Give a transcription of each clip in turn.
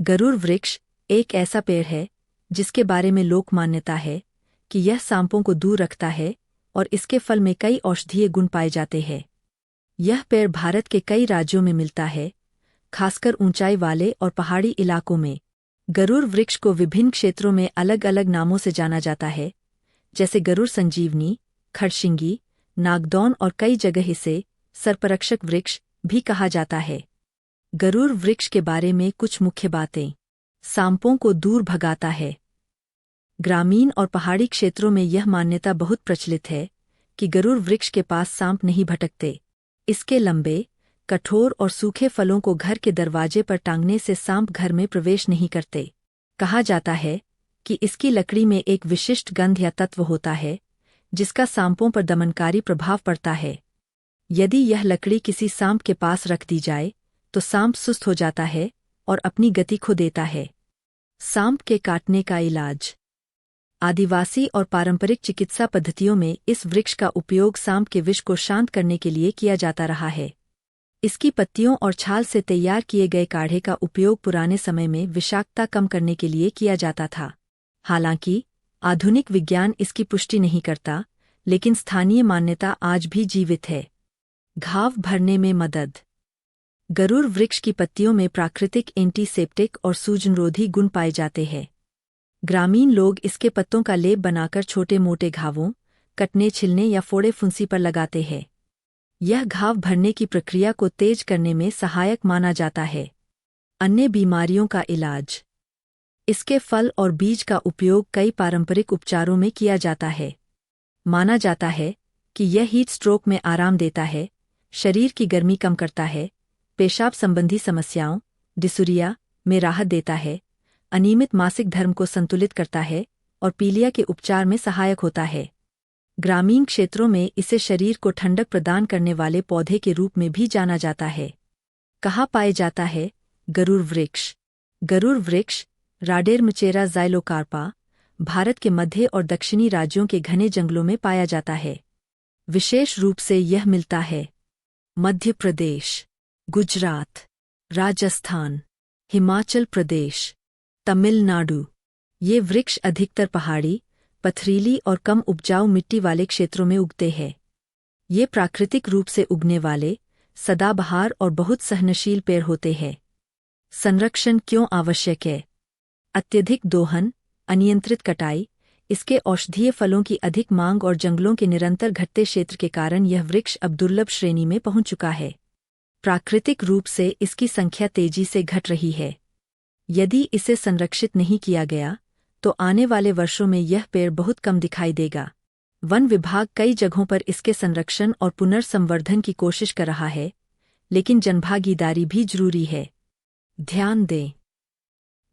गरुड़ वृक्ष एक ऐसा पेड़ है जिसके बारे में लोक मान्यता है कि यह सांपों को दूर रखता है और इसके फल में कई औषधीय गुण पाए जाते हैं। यह पेड़ भारत के कई राज्यों में मिलता है, खासकर ऊंचाई वाले और पहाड़ी इलाकों में। गरुड़ वृक्ष को विभिन्न क्षेत्रों में अलग अलग नामों से जाना जाता है, जैसे गरुड़ संजीवनी, खड़शिंगी, नागदौन और कई जगह इसे सर्परक्षक वृक्ष भी कहा जाता है। गरुड़ वृक्ष के बारे में कुछ मुख्य बातें। सांपों को दूर भगाता है। ग्रामीण और पहाड़ी क्षेत्रों में यह मान्यता बहुत प्रचलित है कि गरुड़ वृक्ष के पास सांप नहीं भटकते। इसके लंबे, कठोर और सूखे फलों को घर के दरवाजे पर टांगने से सांप घर में प्रवेश नहीं करते। कहा जाता है कि इसकी लकड़ी में एक विशिष्ट गंध या तत्व होता है जिसका सांपों पर दमनकारी प्रभाव पड़ता है। यदि यह लकड़ी किसी सांप के पास रख दी जाए तो सांप सुस्त हो जाता है और अपनी गति खो देता है। सांप के काटने का इलाज। आदिवासी और पारंपरिक चिकित्सा पद्धतियों में इस वृक्ष का उपयोग सांप के विष को शांत करने के लिए किया जाता रहा है। इसकी पत्तियों और छाल से तैयार किए गए काढ़े का उपयोग पुराने समय में विषाक्तता कम करने के लिए किया जाता था। हालांकि आधुनिक विज्ञान इसकी पुष्टि नहीं करता, लेकिन स्थानीय मान्यता आज भी जीवित है। घाव भरने में मदद। गरुड़ वृक्ष की पत्तियों में प्राकृतिक एंटीसेप्टिक और सूजनरोधी गुण पाए जाते हैं। ग्रामीण लोग इसके पत्तों का लेप बनाकर छोटे मोटे घावों, कटने छिलने या फोड़े फुंसी पर लगाते हैं। यह घाव भरने की प्रक्रिया को तेज करने में सहायक माना जाता है। अन्य बीमारियों का इलाज। इसके फल और बीज का उपयोग कई पारंपरिक उपचारों में किया जाता है। माना जाता है कि यह हीट स्ट्रोक में आराम देता है, शरीर की गर्मी कम करता है, पेशाब संबंधी समस्याओं डिसूरिया में राहत देता है, अनियमित मासिक धर्म को संतुलित करता है और पीलिया के उपचार में सहायक होता है। ग्रामीण क्षेत्रों में इसे शरीर को ठंडक प्रदान करने वाले पौधे के रूप में भी जाना जाता है। कहाँ पाए जाता है गरुड़ वृक्ष? गरुड़ वृक्ष राडेरमचेरा ज़ाइलोकार्पा भारत के मध्य और दक्षिणी राज्यों के घने जंगलों में पाया जाता है। विशेष रूप से यह मिलता है मध्य प्रदेश, गुजरात, राजस्थान, हिमाचल प्रदेश, तमिलनाडु। ये वृक्ष अधिकतर पहाड़ी, पथरीली और कम उपजाऊ मिट्टी वाले क्षेत्रों में उगते हैं। ये प्राकृतिक रूप से उगने वाले, सदाबहार और बहुत सहनशील पेड़ होते हैं। संरक्षण क्यों आवश्यक है? अत्यधिक दोहन, अनियंत्रित कटाई, इसके औषधीय फलों की अधिक मांग और जंगलों के निरंतर घटते क्षेत्र के कारण यह वृक्ष अब दुर्लभ श्रेणी में पहुंच चुका है। प्राकृतिक रूप से इसकी संख्या तेजी से घट रही है। यदि इसे संरक्षित नहीं किया गया तो आने वाले वर्षों में यह पेड़ बहुत कम दिखाई देगा। वन विभाग कई जगहों पर इसके संरक्षण और पुनर्संवर्धन की कोशिश कर रहा है, लेकिन जनभागीदारी भी जरूरी है। ध्यान दें,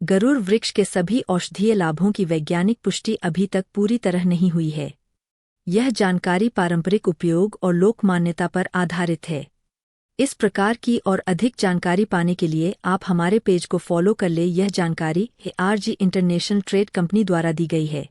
गरुड़ वृक्ष के सभी औषधीय लाभों की वैज्ञानिक पुष्टि अभी तक पूरी तरह नहीं हुई है। यह जानकारी पारंपरिक उपयोग और लोक मान्यता पर आधारित है। इस प्रकार की और अधिक जानकारी पाने के लिए आप हमारे पेज को फॉलो कर ले। यह जानकारी ARG इंटरनेशनल ट्रेड कंपनी द्वारा दी गई है।